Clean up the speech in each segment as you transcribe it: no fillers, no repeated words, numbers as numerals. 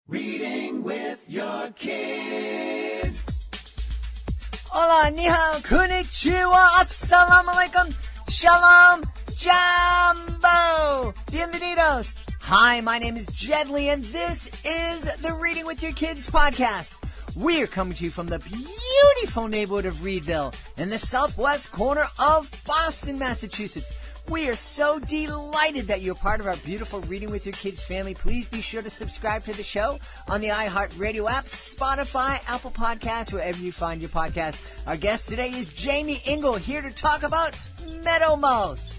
Reading with your kids. Hola, ni hao, konnichiwa, assalamu alaikum, shalom, jambo, bienvenidos. Hi, my name is Jedley, and this is the Reading with Your Kids podcast. We're coming to you from the beautiful neighborhood of Reedville in the southwest corner of Boston, Massachusetts. We are so delighted that you're part of our beautiful Reading with Your Kids family. Please be sure to subscribe to the show on the iHeartRadio app, Spotify, Apple Podcasts, wherever you find your podcast. Our guest today is Jaimie Engle, here to talk about Meadowmouth.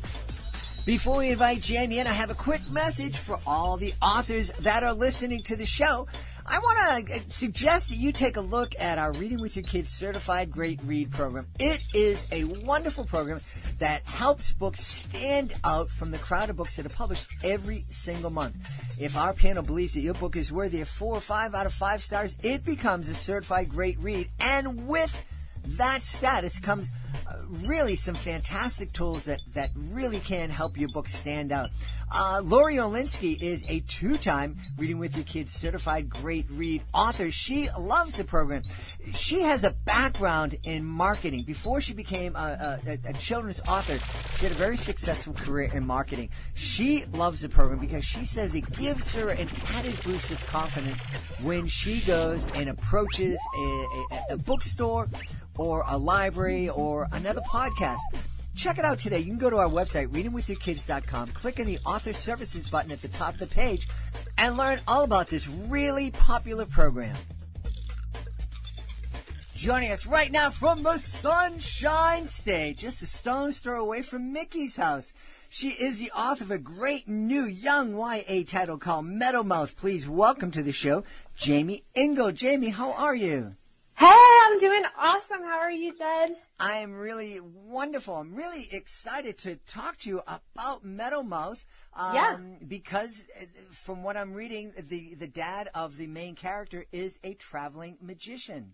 Before we invite Jaimie in, I have a quick message for all the authors that are listening to the show. I want to suggest that you take a look at our Reading with Your Kids Certified Great Read program. It is a wonderful program that helps books stand out from the crowd of books that are published every single month. If our panel believes that your book is worthy of 4 or 5 out of 5 stars, it becomes a Certified Great Read. And with that status comes really some fantastic tools that really can help your book stand out. Lori Olinsky is a 2-time Reading with Your Kids Certified Great Read author. She loves the program. She has a background in marketing. Before she became a children's author, she had a very successful career in marketing. She loves the program because she says it gives her an added boost of confidence when she goes and approaches a bookstore or a library or another podcast. Check it out today. You can go to our website, readingwithyourkids.com, click on the Author Services button at the top of the page, and learn all about this really popular program. Joining us right now from the Sunshine State, just a stone's throw away from Mickey's house, she is the author of a great new young YA title called Meadowmouth. Please welcome to the show, Jaimie Engle. Jaimie, how are you? Hey, I'm doing awesome. How are you, Jed? I am really wonderful. I'm really excited to talk to you about Meadowmouth. Because from what I'm reading, the dad of the main character is a traveling magician.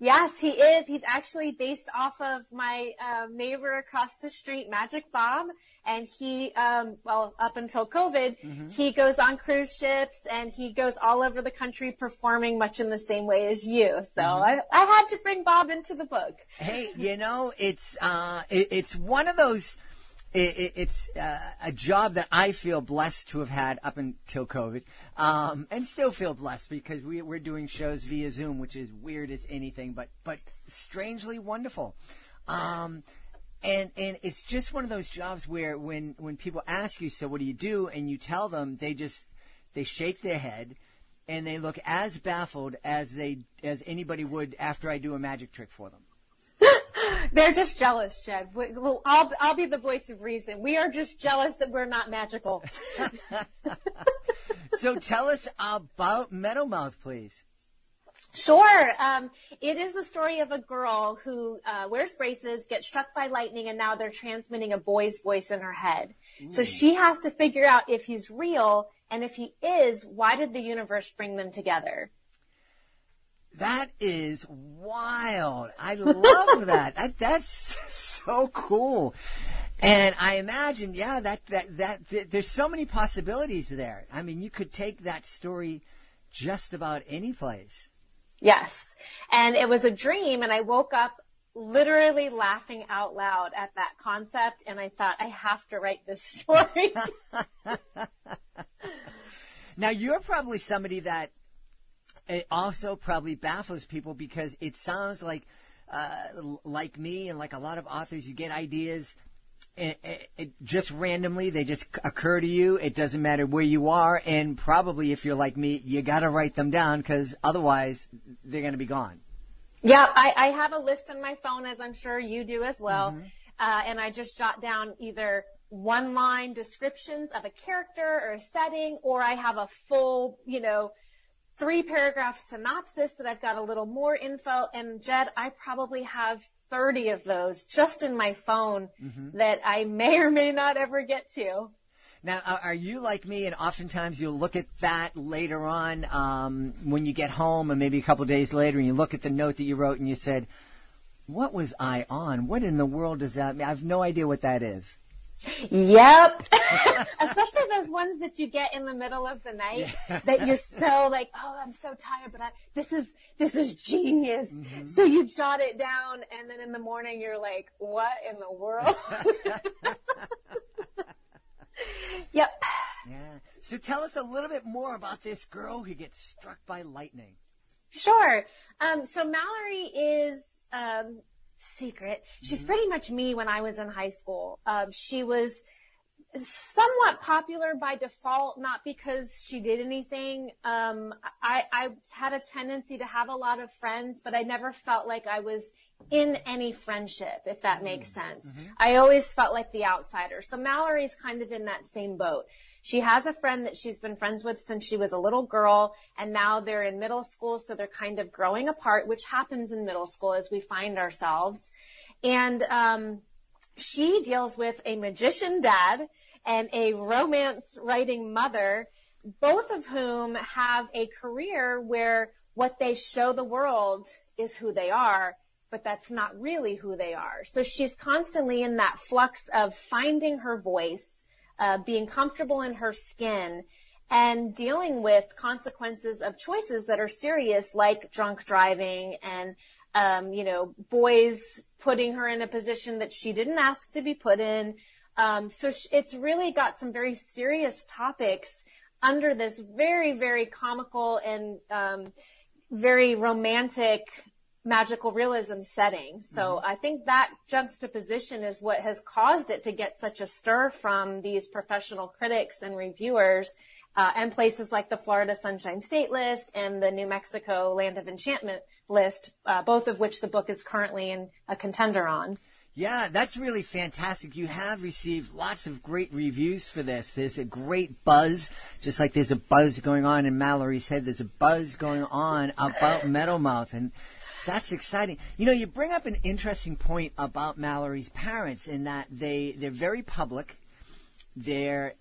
Yes, he is. He's actually based off of my neighbor across the street, Magic Bob. And he, up until COVID, he goes on cruise ships and he goes all over the country performing much in the same way as you. So I had to bring Bob into the book. Hey, it's one of those. It's a job that I feel blessed to have had up until COVID, and still feel blessed because we're doing shows via Zoom, which is weird as anything, but strangely wonderful. And it's just one of those jobs where when people ask you, so what do you do? And you tell them, they shake their head and they look as baffled as anybody would after I do a magic trick for them. They're just jealous, Jed. Well, I'll be the voice of reason. We are just jealous that we're not magical. So tell us about Meadowmouth, please. Sure. It is the story of a girl who wears braces, gets struck by lightning, and now they're transmitting a boy's voice in her head. Ooh. So she has to figure out if he's real, and if he is, why did the universe bring them together? That is wild. I love that. That's so cool. And I imagine, that there's so many possibilities there. I mean, you could take that story just about any place. Yes. And it was a dream, and I woke up literally laughing out loud at that concept, and I thought, I have to write this story. Now, you're probably somebody that it also probably baffles people because it sounds like me and like a lot of authors, you get ideas it just randomly, they just occur to you. It doesn't matter where you are, and probably if you're like me, you got to write them down because otherwise they're going to be gone. Yeah, I have a list on my phone, as I'm sure you do as well, and I just jot down either one-line descriptions of a character or a setting, or I have a full, 3-paragraph synopsis that I've got a little more info. And Jed, I probably have 30 of those just in my phone that I may or may not ever get to. Now, are you like me, and oftentimes you'll look at that later on when you get home, and maybe a couple of days later, and you look at the note that you wrote and you said, what was I on? What in the world does that mean? I have no idea what that is. Yep. Especially those ones that you get in the middle of the night that you're so like, oh, I'm so tired, but this is genius. Mm-hmm. So you jot it down, and then in the morning you're like, what in the world? Yep. Yeah. So tell us a little bit more about this girl who gets struck by lightning. Sure. So Mahlorie is secret. She's pretty much me when I was in high school. She was somewhat popular by default, not because she did anything. I had a tendency to have a lot of friends, but I never felt like I was in any friendship, if that makes sense. Mm-hmm. I always felt like the outsider. So Mallory's kind of in that same boat. She has a friend that she's been friends with since she was a little girl, and now they're in middle school, so they're kind of growing apart, which happens in middle school as we find ourselves. And she deals with a magician dad and a romance writing mother, both of whom have a career where what they show the world is who they are, but that's not really who they are. So she's constantly in that flux of finding her voice, being comfortable in her skin, and dealing with consequences of choices that are serious, like drunk driving and, boys putting her in a position that she didn't ask to be put in. So it's really got some very serious topics under this very, very comical and very romantic magical realism setting. So I think that juxtaposition is what has caused it to get such a stir from these professional critics and reviewers, and places like the Florida Sunshine State list and the New Mexico Land of Enchantment list, both of which the book is currently in a contender on. Yeah, that's really fantastic. You have received lots of great reviews for this. There's a great buzz, just like there's a buzz going on in Mahlorie's head. There's a buzz going on about Meadowmouth, and that's exciting. You bring up an interesting point about Mahlorie's parents in that they're very public. They're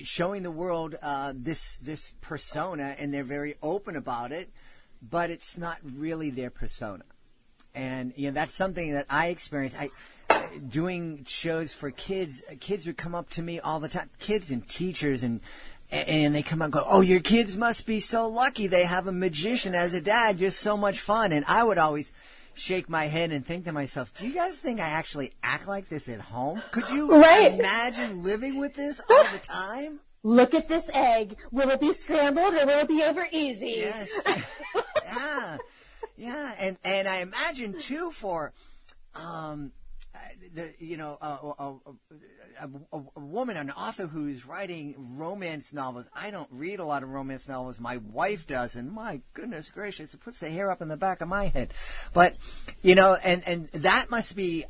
showing the world this persona, and they're very open about it, but it's not really their persona. And that's something that I experienced. Doing shows for kids would come up to me all the time, kids and teachers, and they come up and go, "Oh, your kids must be so lucky. They have a magician as a dad. You're so much fun." And I would always shake my head and think to myself, do you guys think I actually act like this at home? Could you imagine living with this all the time? Look at this egg. Will it be scrambled or will it be over easy? Yes. Yeah. And I imagine too for a woman, an author who's writing romance novels. I don't read a lot of romance novels. My wife does, and my goodness gracious, it puts the hair up in the back of my head. But, and that must be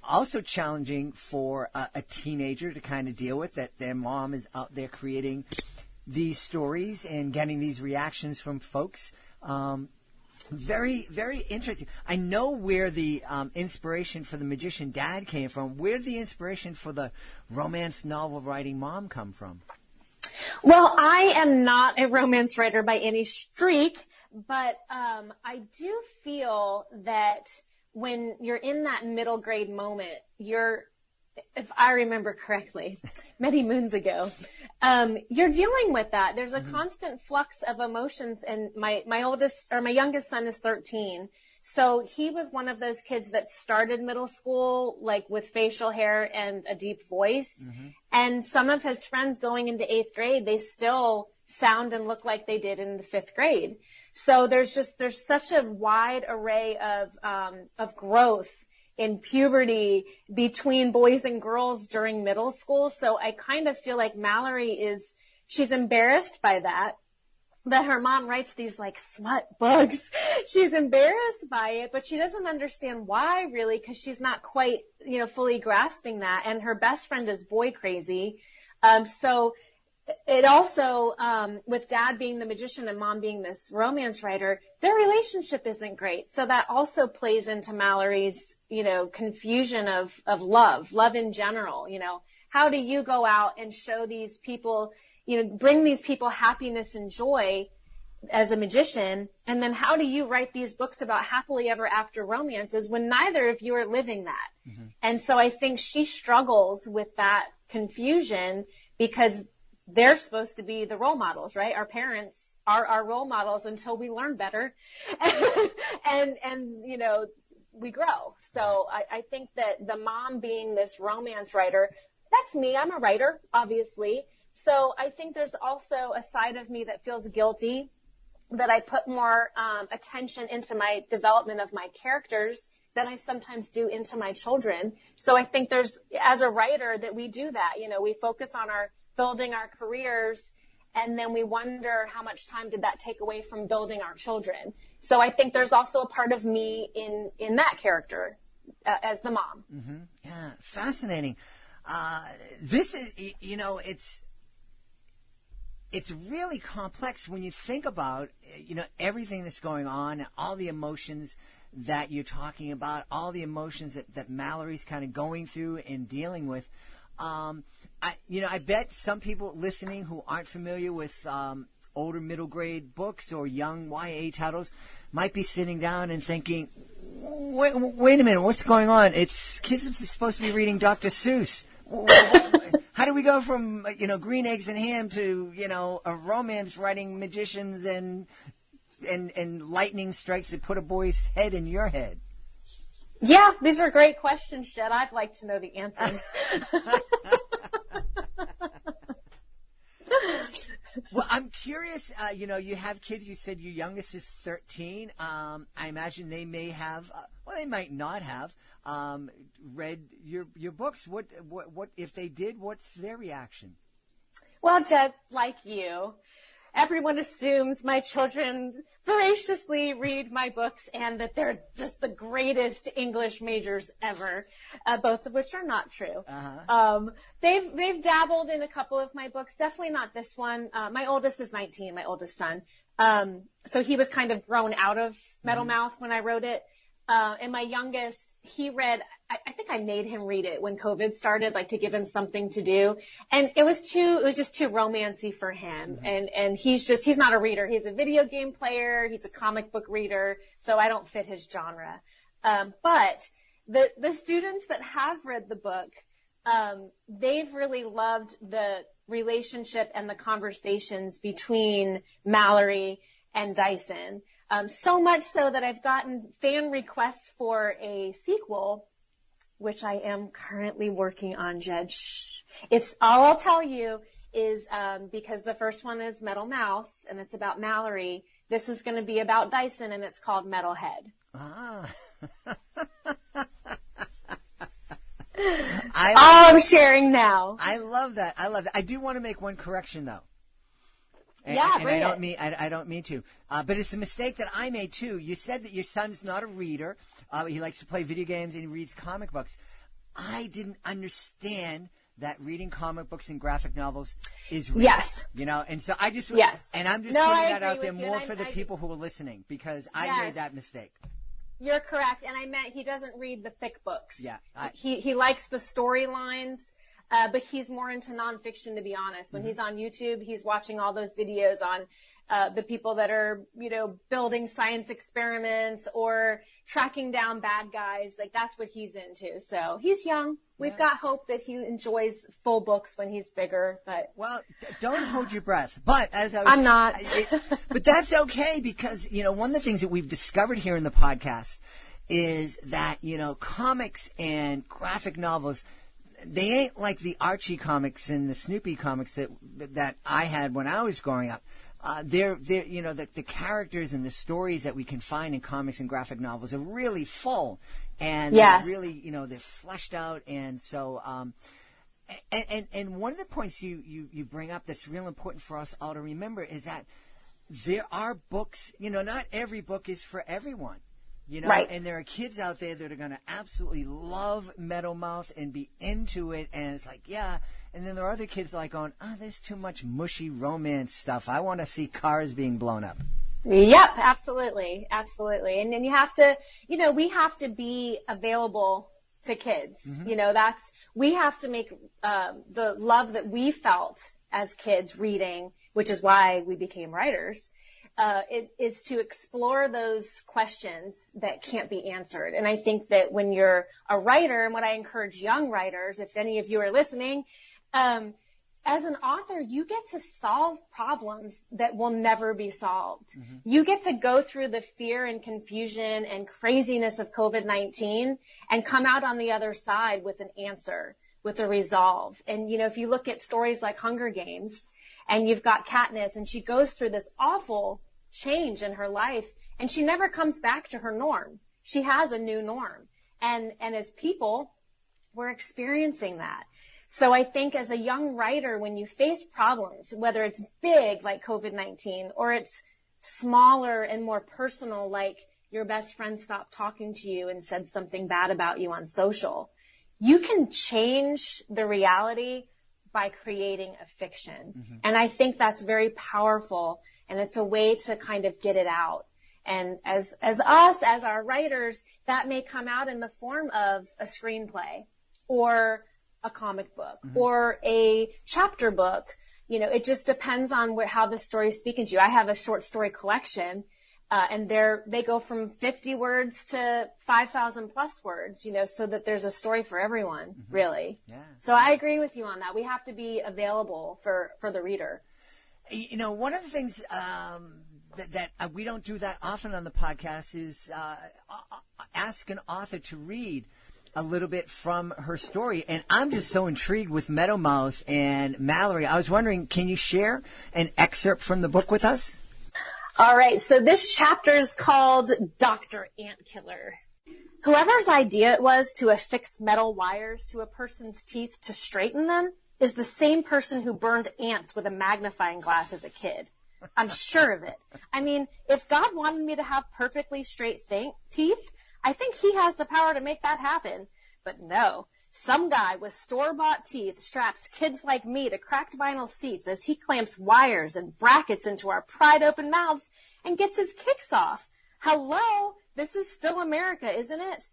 also challenging for a teenager to kind of deal with, that their mom is out there creating these stories and getting these reactions from folks. Very, very interesting. I know where the inspiration for the magician dad came from. Where did the inspiration for the romance novel writing mom come from? Well, I am not a romance writer by any streak, but I do feel that when you're in that middle grade moment, if I remember correctly, many moons ago, you're dealing with that. There's a constant flux of emotions, and my youngest son is 13. So he was one of those kids that started middle school, like with facial hair and a deep voice. And some of his friends going into 8th grade, they still sound and look like they did in the 5th grade. So there's such a wide array of growth in puberty between boys and girls during middle school. So I kind of feel like Mahlorie she's embarrassed by that her mom writes these like smut books. She's embarrassed by it, but she doesn't understand why really, because she's not quite, fully grasping that. And her best friend is boy crazy. So it also, with dad being the magician and mom being this romance writer, their relationship isn't great. So that also plays into Mahlorie's, confusion of love in general. How do you go out and show these people, bring these people happiness and joy as a magician, and then how do you write these books about happily ever after romances when neither of you are living that? Mm-hmm. And so I think she struggles with that confusion because they're supposed to be the role models, right? Our parents are our role models until we learn better and you know, we grow. So I think that the mom being this romance writer, that's me. I'm a writer, obviously. So I think there's also a side of me that feels guilty that I put more attention into my development of my characters than I sometimes do into my children. So I think there's, as a writer, that we do that. You know, we focus on building our careers, and then we wonder how much time did that take away from building our children. So I think there's also a part of me in that character as the mom. Mm-hmm. Yeah, fascinating. This is, you know, it's really complex when you think about, you know, everything that's going on, all the emotions that you're talking about, all the emotions that Mahlorie's kind of going through and dealing with. I bet some people listening who aren't familiar with older middle grade books or young YA titles might be sitting down and thinking, wait a minute, what's going on? It's kids are supposed to be reading Dr. Seuss. How do we go from, you know, green eggs and ham to, you know, a romance writing magicians and lightning strikes that put a boy's head in your head? Yeah, these are great questions, Jed. I'd like to know the answers. Well, I'm curious, you know, you have kids, you said your youngest is 13. I imagine they may have, they might not have, read your books. What, if they did, what's their reaction? Well, Jed, like you, everyone assumes my children voraciously read my books and that they're just the greatest English majors ever, both of which are not true. Uh-huh. They've dabbled in a couple of my books, definitely not this one. My oldest is 19, my oldest son. So he was kind of grown out of Metal Mouth when I wrote it. And my youngest, he read, I think I made him read it when COVID started, like to give him something to do. And it was just too romancy for him. Mm-hmm. And he's not a reader. He's a video game player. He's a comic book reader. So I don't fit his genre. But the students that have read the book, they've really loved the relationship and the conversations between Mahlorie and Dyson. So much so that I've gotten fan requests for a sequel, which I am currently working on, Jed. It's all I'll tell you is, because the first one is Metal Mouth and it's about Mahlorie. This is going to be about Dyson and it's called Metalhead. Ah. I'm sharing now. I love that. I do want to make one correction though. And I don't mean to. But it's a mistake that I made too. You said that your son's not a reader. He likes to play video games and he reads comic books. I didn't understand that reading comic books and graphic novels is reading. Yes. You know, and so I just and I'm just putting that out there more for the people who are listening because I made that mistake. You're correct, and I meant he doesn't read the thick books. Yeah. He likes the storylines. But he's more into nonfiction, to be honest. When he's on YouTube, he's watching all those videos on the people that are, you know, building science experiments or tracking down bad guys. Like, that's what he's into. So he's young. We've got hope that he enjoys full books when he's bigger. But well, don't hold your breath. But I'm not. But that's okay because, you know, one of the things that we've discovered here in the podcast is that, you know, comics and graphic novels, they ain't like the Archie comics and the Snoopy comics that I had when I was growing up. They're you know, the characters and the stories that we can find in comics and graphic novels are really full, and they're really, you know, they're fleshed out, and so and one of the points you bring up that's real important for us all to remember is that there are books, you know, not every book is for everyone. You know, right. And there are kids out there that are going to absolutely love Metal Mouth and be into it, and it's like, yeah. And then there are other kids like going, there's too much mushy romance stuff. I want to see cars being blown up. Yep, absolutely. Absolutely. And then you have to, you know, we have to be available to kids. Mm-hmm. You know, we have to make the love that we felt as kids reading, which is why we became writers. it is to explore those questions that can't be answered. And I think that when you're a writer, and what I encourage young writers, if any of you are listening, as an author, you get to solve problems that will never be solved. Mm-hmm. You get to go through the fear and confusion and craziness of COVID-19 and come out on the other side with an answer, with a resolve. And, you know, if you look at stories like Hunger Games, and you've got Katniss, and she goes through this awful change in her life, and she never comes back to her norm. She has a new norm. And as people, we're experiencing that. So I think as a young writer, when you face problems, whether it's big like COVID-19 or it's smaller and more personal, like your best friend stopped talking to you and said something bad about you on social, you can change the reality by creating a fiction. Mm-hmm. And I think that's very powerful, and it's a way to kind of get it out. And as our writers, that may come out in the form of a screenplay or a comic book, mm-hmm. or a chapter book. You know, it just depends on how the story is speaking to you. I have a short story collection, and they go from 50 words to 5,000 plus words, you know, so that there's a story for everyone, mm-hmm. really. Yeah. So I agree with you on that. We have to be available for the reader. You know, one of the things that we don't do that often on the podcast is ask an author to read a little bit from her story. And I'm just so intrigued with Meadowmouth and Mahlorie. I was wondering, can you share an excerpt from the book with us? All right. So this chapter is called Dr. Antkiller. Whoever's idea it was to affix metal wires to a person's teeth to straighten them is the same person who burned ants with a magnifying glass as a kid. I'm sure of it. I mean, if God wanted me to have perfectly straight teeth, I think he has the power to make that happen. But no, some guy with store-bought teeth straps kids like me to cracked vinyl seats as he clamps wires and brackets into our pried-open mouths and gets his kicks off. Hello, this is still America, isn't it?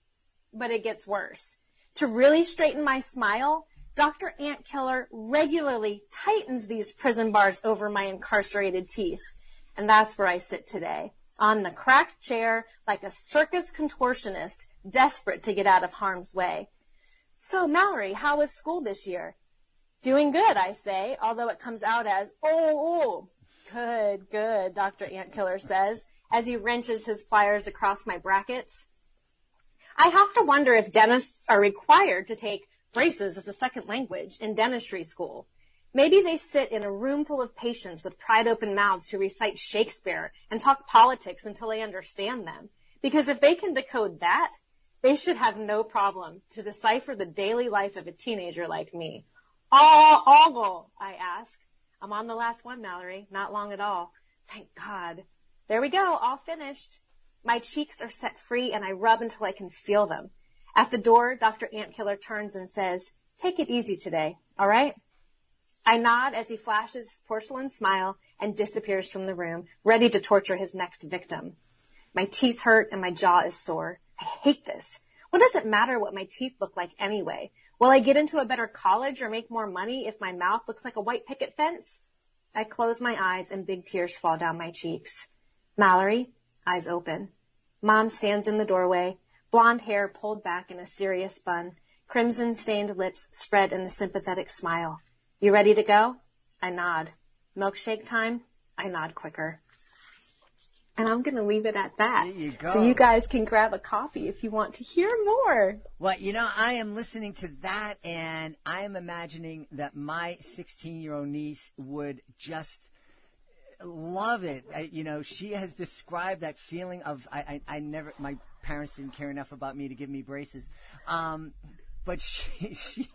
But it gets worse. To really straighten my smile, Dr. Antkiller regularly tightens these prison bars over my incarcerated teeth. And that's where I sit today, on the cracked chair like a circus contortionist, desperate to get out of harm's way. So, Mahlorie, how was school this year? Doing good, I say, although it comes out as, oh. Good, Dr. Antkiller says, as he wrenches his pliers across my brackets. I have to wonder if dentists are required to take braces as a second language in dentistry school. Maybe they sit in a room full of patients with pried open mouths who recite Shakespeare and talk politics until they understand them. Because if they can decode that, they should have no problem to decipher the daily life of a teenager like me. Ogle, I ask. I'm on the last one, Mahlorie. Not long at all. Thank God. There we go, all finished. My cheeks are set free, and I rub until I can feel them. At the door, Dr. Antkiller turns and says, "Take it easy today, all right?" I nod as he flashes his porcelain smile and disappears from the room, ready to torture his next victim. My teeth hurt and my jaw is sore. I hate this. What does it matter what my teeth look like anyway? Will I get into a better college or make more money if my mouth looks like a white picket fence? I close my eyes and big tears fall down my cheeks. Mahlorie, eyes open. Mom stands in the doorway, blonde hair pulled back in a serious bun, crimson-stained lips spread in a sympathetic smile. You ready to go? I nod. Milkshake time? I nod quicker. And I'm going to leave it at that. There you go. So you guys can grab a copy if you want to hear more. Well, you know, I am listening to that, and I am imagining that my 16-year-old niece would just love it. You know, she has described that feeling of my parents didn't care enough about me to give me braces. But she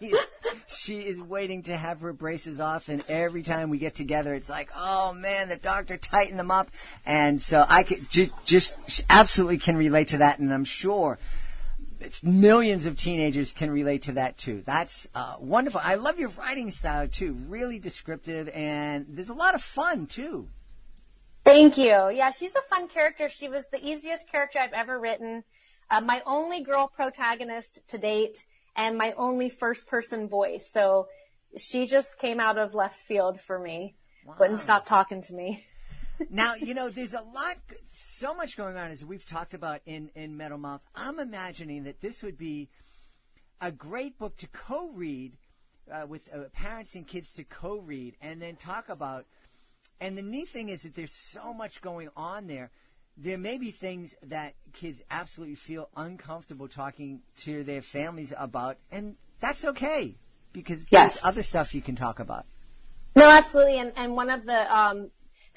is waiting to have her braces off, and every time we get together, it's like, oh man, the doctor tightened them up, and so I could just absolutely can relate to that, and I'm sure millions of teenagers can relate to that too. That's wonderful. I love your writing style too, really descriptive, and there's a lot of fun too. Thank you. Yeah, she's a fun character. She was the easiest character I've ever written. My only girl protagonist to date. And my only first-person voice. So she just came out of left field for me. Wow. Wouldn't stop talking to me. Now, there's so much going on, as we've talked about in Metal Mouth. I'm imagining that this would be a great book to co-read with parents and kids to co-read and then talk about. And the neat thing is that there's so much going on there. There may be things that kids absolutely feel uncomfortable talking to their families about, and that's okay because there's other stuff you can talk about. No, absolutely. And one of the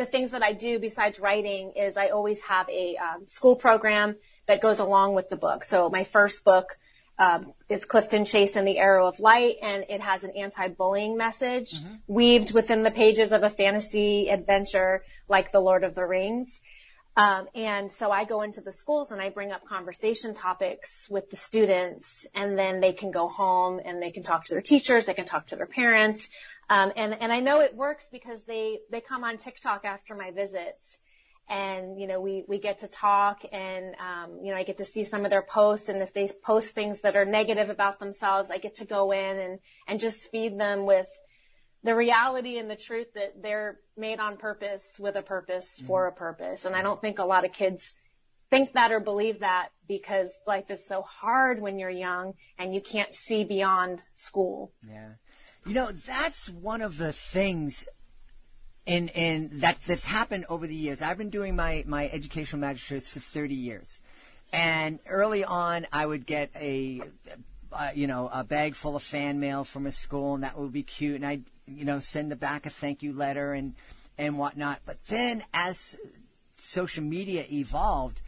things that I do besides writing is I always have a school program that goes along with the book. So my first book is Clifton Chase and the Arrow of Light, and it has an anti-bullying message weaved within the pages of a fantasy adventure like The Lord of the Rings. And so I go into the schools and I bring up conversation topics with the students, and then they can go home and they can talk to their teachers, they can talk to their parents. And I know it works because they come on TikTok after my visits, and, we get to talk, and, I get to see some of their posts, and if they post things that are negative about themselves, I get to go in and just feed them with the reality and the truth that they're made on purpose, with a purpose, for a purpose. And I don't think a lot of kids think that or believe that, because life is so hard when you're young and you can't see beyond school. Yeah. That's one of the things that's happened over the years. I've been doing my educational magistrates for 30 years. And early on, I would get a bag full of fan mail from a school, and that would be cute. And I'd, send back a thank you letter and whatnot. But then as social media evolved,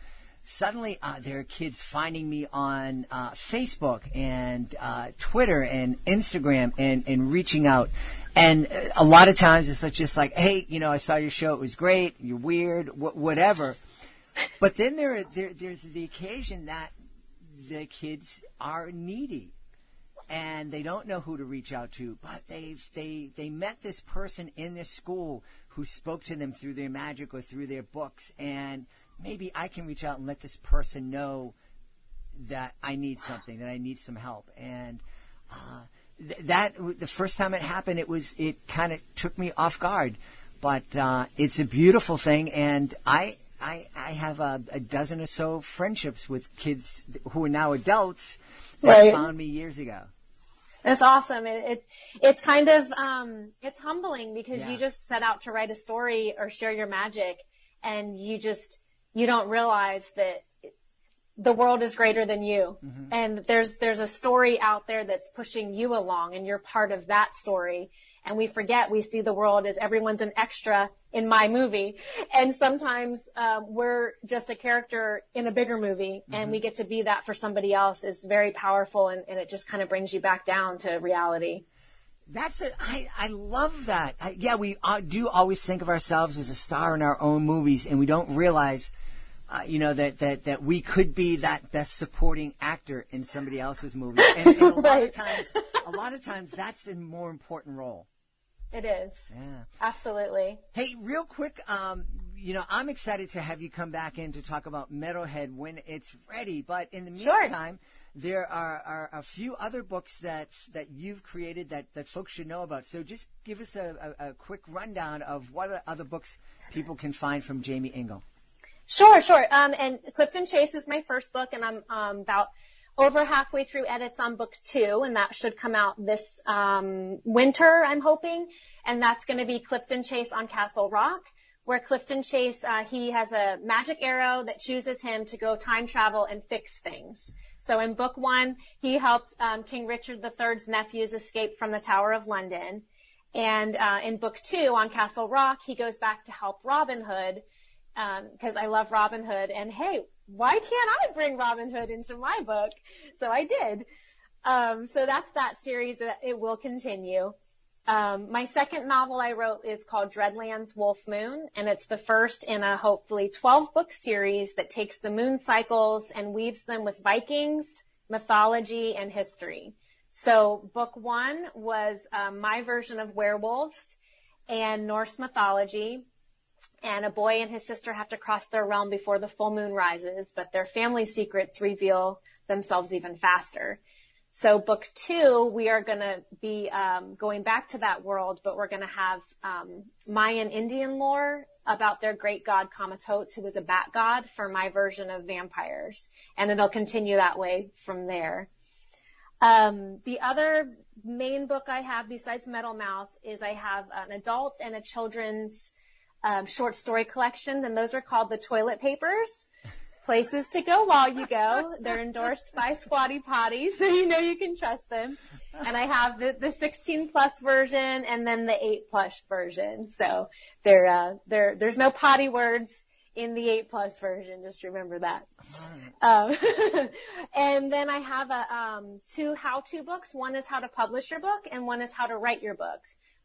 suddenly there are kids finding me on Facebook and Twitter and Instagram and reaching out. And a lot of times it's just like, hey, I saw your show. It was great. You're weird, whatever. But then there's the occasion that the kids are needy and they don't know who to reach out to, but they met this person in their school who spoke to them through their magic or through their books, and maybe I can reach out and let this person know that I need something, that I need some help. And that the first time it happened, it kind of took me off guard, but it's a beautiful thing, and I have a dozen or so friendships with kids who are now adults that found me years ago. That's awesome. It's kind of it's humbling because you just set out to write a story or share your magic, and you don't realize that the world is greater than you, and there's a story out there that's pushing you along, and you're part of that story. And we see the world as everyone's an extra in my movie. And sometimes we're just a character in a bigger movie, and we get to be that for somebody else is very powerful, and it just kind of brings you back down to reality. I love that. We do always think of ourselves as a star in our own movies, and we don't realize, that we could be that best supporting actor in somebody else's movie. And a lot of times that's a more important role. It is. Yeah. Absolutely. Hey, real quick, I'm excited to have you come back in to talk about Metalhead when it's ready. But in the meantime, there are a few other books that you've created that folks should know about. So just give us a quick rundown of what other books people can find from Jaimie Engle. Sure. And Clifton Chase is my first book, and I'm about over halfway through edits on book 2, and that should come out this winter, I'm hoping. And that's going to be Clifton Chase on Castle Rock, where Clifton Chase, he has a magic arrow that chooses him to go time travel and fix things. So in book 1, he helped King Richard III's nephews escape from the Tower of London. And in book 2, on Castle Rock, he goes back to help Robin Hood, because I love Robin Hood. And hey, why can't I bring Robin Hood into my book? So I did. So that's that series that it will continue. My second novel I wrote is called Dreadlands Wolf Moon, and it's the first in a hopefully 12-book series that takes the moon cycles and weaves them with Vikings, mythology, and history. So book 1 was my version of werewolves and Norse mythology. And a boy and his sister have to cross their realm before the full moon rises, but their family secrets reveal themselves even faster. So book 2, we are going to be going back to that world, but we're going to have Mayan Indian lore about their great god Kamatotes, who was a bat god, for my version of vampires. And it'll continue that way from there. The other main book I have besides Metal Mouth is I have an adult and a children's short story collection, and those are called The Toilet Papers. Places to go while you go. They're endorsed by Squatty Potty, so you know you can trust them. And I have the 16 plus version and then the 8 plus version. So there's no potty words in the 8 plus version. Just remember that. And then I have 2 how-to books. One is how to publish your book, and one is how to write your book.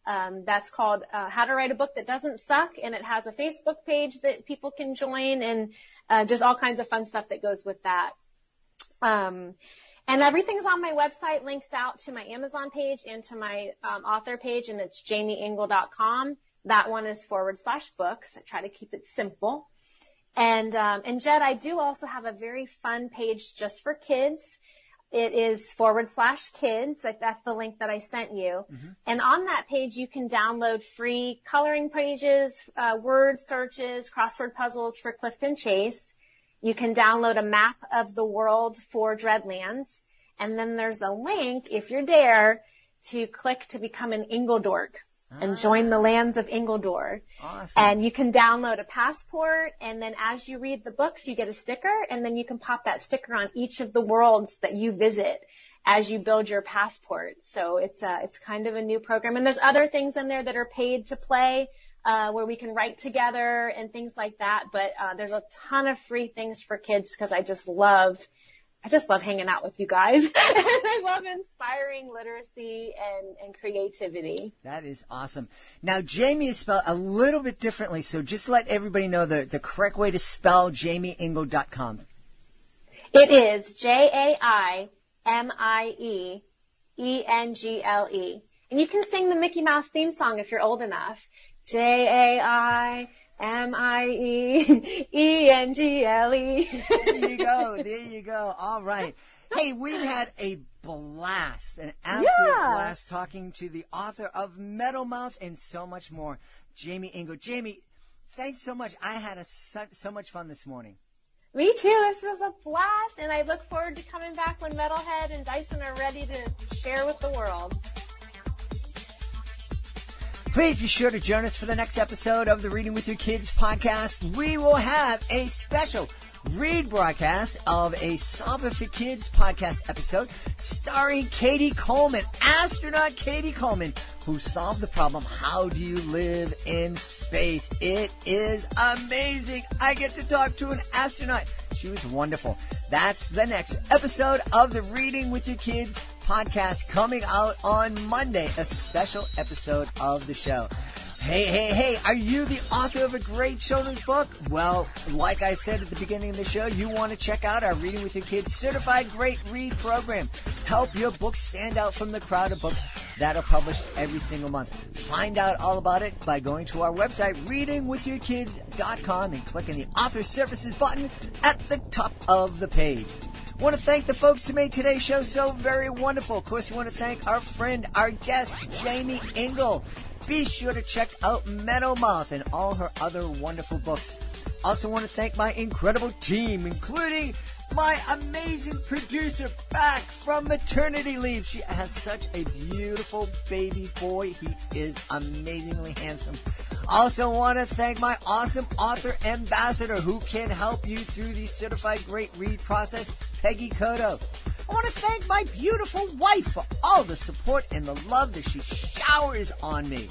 That's called How to Write a Book That Doesn't Suck, and it has a Facebook page that people can join, and just all kinds of fun stuff that goes with that. And everything's on my website, links out to my Amazon page and to my author page, and it's JaimieEngle.com. That one is /books. I try to keep it simple. And Jed, I do also have a very fun page just for kids. It is /kids. That's the link that I sent you. Mm-hmm. And on that page, you can download free coloring pages, word searches, crossword puzzles for Clifton Chase. You can download a map of the world for Dreadlands. And then there's a link, if you're there, to click to become an Ingledork and join the lands of Ingledor. Awesome. And you can download a passport, and then as you read the books, you get a sticker, and then you can pop that sticker on each of the worlds that you visit as you build your passport. So it's kind of a new program. And there's other things in there that are paid to play, where we can write together and things like that. But there's a ton of free things for kids because I just love hanging out with you guys. And I love inspiring literacy and creativity. That is awesome. Now, Jaimie is spelled a little bit differently, so just let everybody know the correct way to spell JaimieEngle.com. It is JaimieEngle. And you can sing the Mickey Mouse theme song if you're old enough. JaimieEngle. There you go. All right. Hey, we've had a blast, an absolute blast talking to the author of Metal Mouth and so much more, Jaimie Engle. Jaimie, thanks so much. I had so much fun this morning. Me too. This was a blast, and I look forward to coming back when Metalhead and Dyson are ready to share with the world. Please be sure to join us for the next episode of the Reading with Your Kids podcast. We will have a special read broadcast of a Solve It for Kids podcast episode starring Katie Coleman, astronaut Katie Coleman, who solved the problem, how do you live in space? It is amazing. I get to talk to an astronaut. She was wonderful. That's the next episode of the Reading with Your Kids podcast coming out on Monday, a special episode of the show. Hey, are you the author of a great children's book? Well, like I said at the beginning of the show, you want to check out our Reading with Your Kids Certified Great Read program. Help your book stand out from the crowd of books that are published every single month. Find out all about it by going to our website, readingwithyourkids.com, and clicking the Author Services button at the top of the page. I want to thank the folks who made today's show so very wonderful. Of course, we want to thank our friend, our guest, Jaimie Engle. Be sure to check out Metal Mouth and all her other wonderful books. Also want to thank my incredible team, including my amazing producer back from maternity leave. She has such a beautiful baby boy. He is amazingly handsome. Also want to thank my awesome author ambassador who can help you through the Certified Great Read process, Peggy Cotto. I want to thank my beautiful wife for all the support and the love that she showers on me.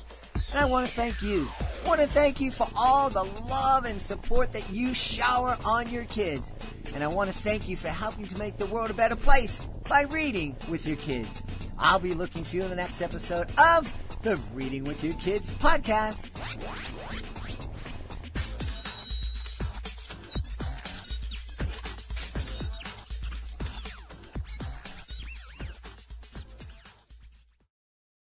And I want to thank you. I want to thank you for all the love and support that you shower on your kids. And I want to thank you for helping to make the world a better place by reading with your kids. I'll be looking for you in the next episode of the Reading with Your Kids podcast.